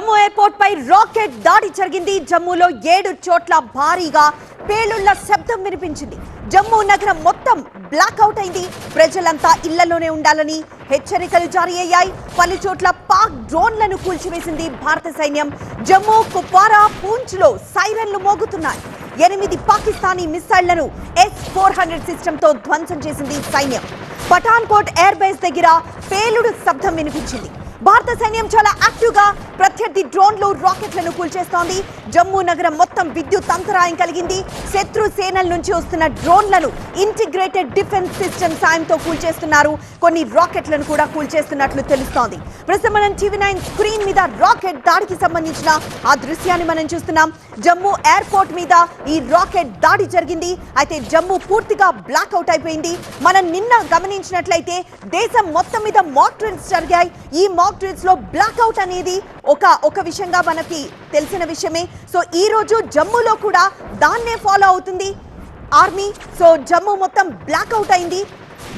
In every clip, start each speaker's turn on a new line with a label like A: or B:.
A: Jammu airport పై rocket దాడి జరిగింది. జమ్మూలో 7 చోట్ల భారీగా పేలుళ్ల శబ్దం వినిపించింది. జమ్మూ నగరం మొత్తం బ్లాక్ అవుట్ అయింది. ప్రజలంతా ఇళ్లలోనే ఉండాలని హెచ్చరికలు జారీ అయ్యాయి. పలు చోట్ల పాక్ డ్రోన్లను కూల్చివేసింది భారత సైన్యం. జమ్మూ, కుప్వారా, పూంచ్ లో సైరన్లు మోగుతున్నాయి. 8 పాకిస్తానీ మిసైళ్లను S-400 సిస్టంతో ధ్వంసం చేసింది సైన్యం. పఠాన్కోట్ ఎయిర్ బేస్ దగ్గర పేలుడు శబ్దం వినిపించింది. భారత సైన్యం చాలా యాక్టివ్ గా ప్రత్యర్థి డ్రోన్లు, రాకెట్లను కూల్చేస్తోంది. జమ్మూ నగరం మొత్తం విద్యుత్ అంతరాయం కలిగింది. శత్రు సేనల నుంచి వస్తున్న డ్రోన్లను ఇంటిగ్రేటెడ్ డిఫెన్స్ సిస్టమ్ సాయంతో కూల్చేస్తున్నారు. కొన్ని రాకెట్లను కూడా కూల్చేస్తున్నట్లు తెలుస్తోంది. ప్రస్తుతం మనం TV9 స్క్రీన్ మీద రాకెట్ దాడికి సంబంధించిన ఆ దృశ్యాన్ని మనం చూస్తున్నాం. జమ్మూ ఎయిర్పోర్ట్ మీద ఈ రాకెట్ దాడి జరిగింది. అయితే జమ్మూ పూర్తిగా బ్లాక్ అవుట్ అయిపోయింది. మనం నిన్న గమనించినట్లయితే దేశం మొత్తం మీద మాక్ డ్రిల్స్ జరిగాయి. ఈ మాక్ డ్రిల్స్ లో బ్లాక్ అవుట్ అనేది ఒక విషయంగా మనకి తెలిసిన విషయమే. సో ఈ రోజు జమ్మూలో కూడా దాన్నే ఫాలో అవుతుంది ఆర్మీ. సో జమ్మూ మొత్తం బ్లాక్ అవుట్ అయింది.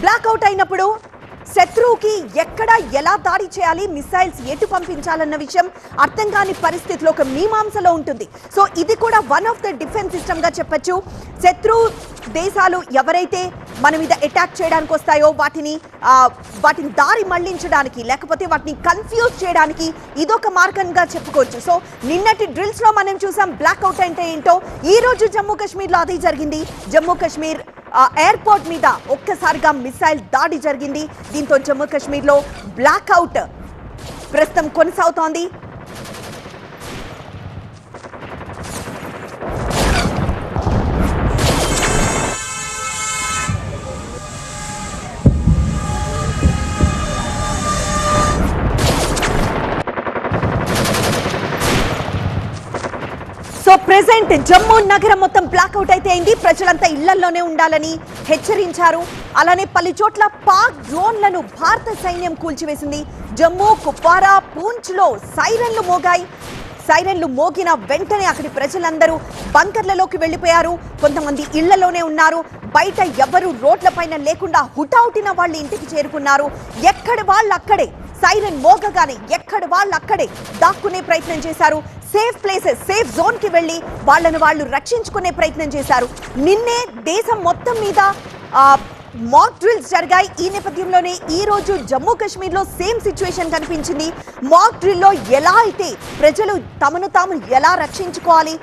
A: బ్లాక్ అవుట్ అయినప్పుడు శత్రువుకి ఎక్కడ ఎలా దాడి చేయాలి, మిసైల్స్ ఎటు పంపించాలన్న విషయం అర్థం కాని పరిస్థితిలో ఒక మీమాంసలో ఉంటుంది. సో ఇది కూడా one of the defence system గా చెప్పొచ్చు. శత్రు దేశాలు ఎవరైతే మన మీద అటాక్ చేయడానికి వస్తాయో వాటిని దారి మళ్లించడానికి, లేకపోతే వాటిని కన్ఫ్యూజ్ చేయడానికి ఇదొక మార్గంగా చెప్పుకోవచ్చు. సో నిన్నటి డ్రిల్స్ లో మనం చూసాం బ్లాక్ అవుట్ అంటే ఏంటో. ఈ రోజు జమ్మూ కాశ్మీర్ లో అదే జరిగింది. జమ్మూ కాశ్మీర్ ఎయిర్పోర్ట్ మీద ఒక్కసారిగా మిసైల్ దాడి జరిగింది. దీంతో జమ్మూ కాశ్మీర్ లో బ్లాక్ అవుట్ ప్రస్తుతం కొనసాగుతోంది. సో ప్రెసెంట్ జమ్మూ నగరం మొత్తం బ్లాక్అవుట్ అయితే అయింది. ప్రజలంతా ఇళ్లలోనే ఉండాలని హెచ్చరించారు. అలానే పలు చోట్ల పాక్ డ్రోన్లను భారత సైన్యం కూల్చివేసింది. జమ్మూ, కుప్వారా, పూంచ్ లో సైరన్లు మోగాయి. సైరన్లు మోగిన వెంటనే అక్కడి ప్రజలందరూ బంకర్లలోకి వెళ్లిపోయారు. కొంతమంది ఇళ్లలోనే ఉన్నారు. బయట ఎవరు రోడ్లపైన లేకుండా హుటాహుటిన వాళ్ళ ఇంటికి చేరుకున్నారు. ఎక్కడి వాళ్ళు అక్కడే సైరన్ మోగగానే ఎక్కడి వాళ్ళు అక్కడే దాక్కునే ప్రయత్నం చేశారు. సేఫ్ ప్లేసెస్, సేఫ్ జోన్ కి వెళ్లి వాళ్ళు రక్షించుకునే ప్రయత్నం చేశారు. నిన్నే దేశం మొత్తం మీద మాక్ డ్రిల్స్ జరిగాయి. ఈ నేపథ్యంలోనే ఈ రోజు జమ్మూ కాశ్మీర్ లో సేమ్ సిచ్యువేషన్ కనిపించింది. మాక్ డ్రిల్ లో ఎలా అయితే ప్రజలు తమను తాము ఎలా రక్షించుకోవాలి,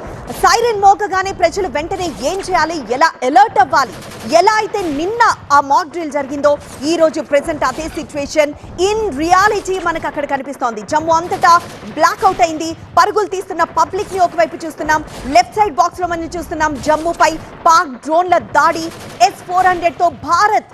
A: సైరన్ మోగగానే ప్రజలు వెంటనే ఏం చేయాలి, ఎలా అలర్ట్ అవ్వాలి, ఎలా అయితే నిన్న ఆ మాక్ డ్రిల్ జరిగిందో ఈ రోజు ప్రెసెంట్ అదే సిచ్యువేషన్ ఇన్ రియాలిటీ మనకు అక్కడ కనిపిస్తోంది. జమ్మూ అంతటా బ్లాక్ అవుట్ అయింది. పరుగులు తీస్తున్న పబ్లిక్ ని ఒకవైపు చూస్తున్నాం. లెఫ్ట్ సైడ్ బాక్స్ లో మనం చూస్తున్నాం జమ్మూపై పాక్ డ్రోన్ల దాడి. S-400 తో భారత్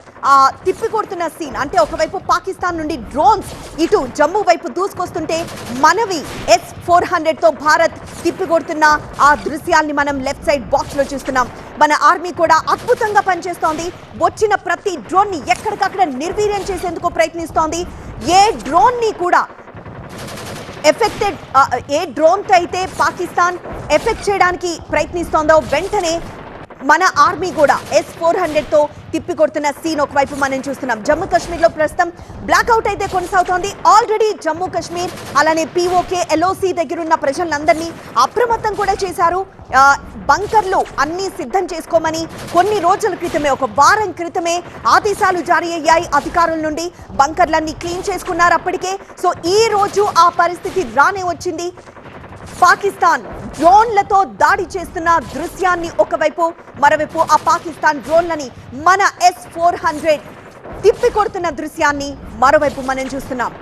A: తిప్పికొడుతున్న సీన్. అంటే ఒకవైపు పాకిస్తాన్ నుండి డ్రోన్స్ ఇటు జమ్మూ వైపు దూసుకొస్తుంటే మనవి S-400 తో భారత్ తిప్పికొడుతున్న ఆ దృశ్యాల్ని మనం లెఫ్ట్ సైడ్ బాక్స్ లో చూస్తున్నాం. మన ఆర్మీ కూడా అద్భుతంగా పనిచేస్తోంది. వచ్చిన ప్రతి డ్రోన్ ని ఎక్కడికక్కడ నిర్వీర్యం చేసేందుకు ప్రయత్నిస్తోంది. ఏ డ్రోన్ ని కూడా ఏ డ్రోన్ తో అయితే పాకిస్తాన్ ఎఫెక్ట్ చేయడానికి ప్రయత్నిస్తోందో వెంటనే మన ఆర్మీ కూడా S-400 తో తిప్పికొడుతున్న సీన్ ఒకవైపు మనం చూస్తున్నాం. జమ్మూ కాశ్మీర్ లో ప్రస్తుతం బ్లాక్అవుట్ అయితే కొనసాగుతోంది. ఆల్రెడీ జమ్మూ కాశ్మీర్ అలానే POK, LOC దగ్గరున్న ప్రజలందరినీ అప్రమత్తం కూడా చేశారు. బంకర్లు అన్ని సిద్ధం చేసుకోమని కొన్ని రోజుల క్రితమే, ఒక వారం క్రితమే ఆదేశాలు జారీ అయ్యాయి అధికారుల నుండి. బంకర్లన్నీ క్లీన్ చేసుకున్నారు అప్పటికే. సో ఈ రోజు ఆ పరిస్థితి రానే వచ్చింది. పాకిస్తాన్ డ్రోన్లతో దాడి చేస్తున్న దృశ్యాన్ని ఒకవైపు, మరోవైపు ఆ పాకిస్తాన్ డ్రోన్లని మన S-400 తిప్పికొడుతున్న దృశ్యాన్ని మరోవైపు మనం చూస్తున్నాం.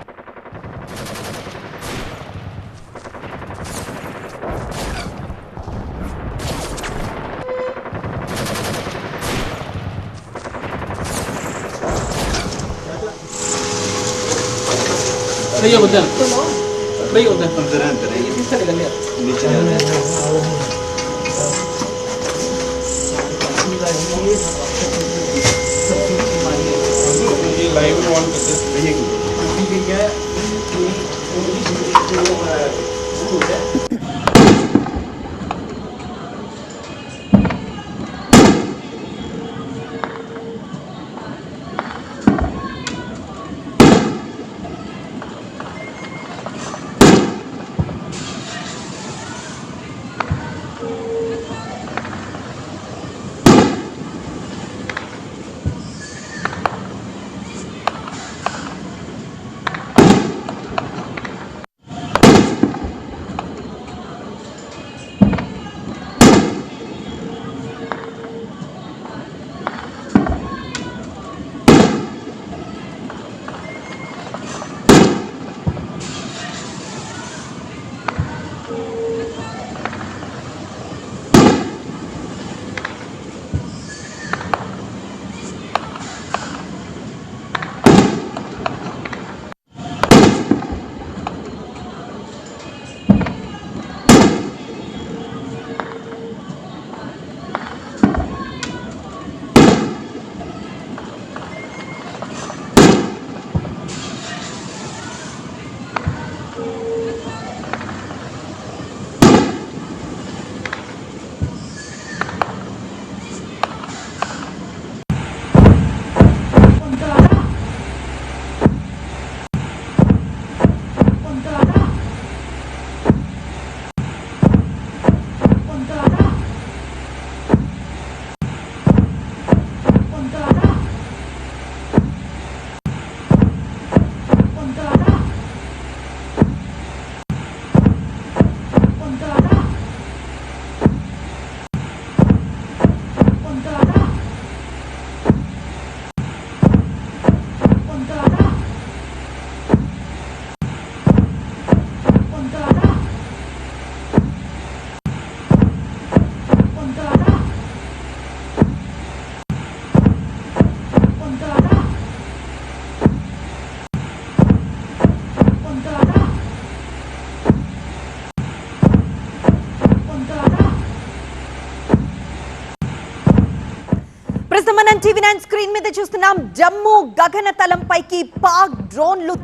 A: ప్రస్తుతం మనం టీవీ9 స్క్రీన్ మీద చూస్తున్నాం. జమ్మూ గగనతలం పైకి పాక్ డ్రోన్లు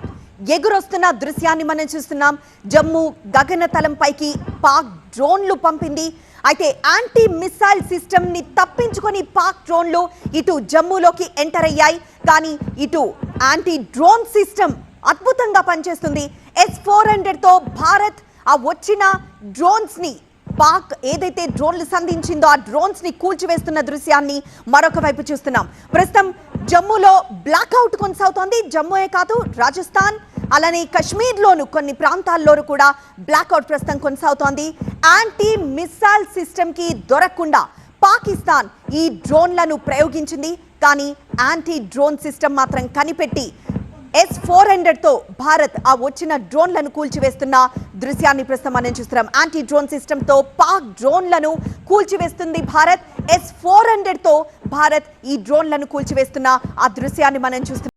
A: ఎగురొస్తున్న దృశ్యాన్ని మనం చూస్తున్నాం. జమ్మూ గగనతలం పైకి పాక్ డ్రోన్లు పంపింది. అయితే యాంటీ మిసైల్ సిస్టమ్ ని తప్పించుకొని పాక్ డ్రోన్లు ఇటు జమ్మూలోకి ఎంటర్ అయ్యాయి. కానీ ఇటు యాంటీ డ్రోన్ సిస్టమ్ అద్భుతంగా పనిచేస్తుంది. S-400 తో భారత్ ఆ వచ్చిన డ్రోన్స్ ని పాక్ ఏదైతే డ్రోన్లు సంధించిందో ఆ డ్రోన్స్ ని కూల్చివేస్తున్న దృశ్యాన్ని మరొక వైపు చూస్తున్నాం. ప్రస్తుతం జమ్మూలో బ్లాక్అవుట్ కొనసాగుతోంది. జమ్మూయే కాదు, రాజస్థాన్ అలానే కశ్మీర్లోను కొన్ని ప్రాంతాల్లోనూ కూడా బ్లాక్అవుట్ ప్రస్తుతం కొనసాగుతోంది. యాంటీ మిసైల్ సిస్టమ్ కి దొరకకుండా పాకిస్తాన్ ఈ డ్రోన్లను ప్రయోగించింది. కానీ యాంటీ డ్రోన్ సిస్టమ్ మాత్రం కనిపెట్టి S-400 తో భారత్ ఆ వచ్చిన డ్రోన్లను కూల్చివేస్తున్న దృశ్యాన్ని ప్రస్తుతం మనం చూస్తున్నాం. యాంటీ డ్రోన్ సిస్టమ్ తో పాక్ డ్రోన్లను కూల్చివేస్తుంది భారత్. S-400 తో భారత్ ఈ డ్రోన్లను కూల్చివేస్తున్న ఆ దృశ్యాన్ని మనం చూస్తున్నాం.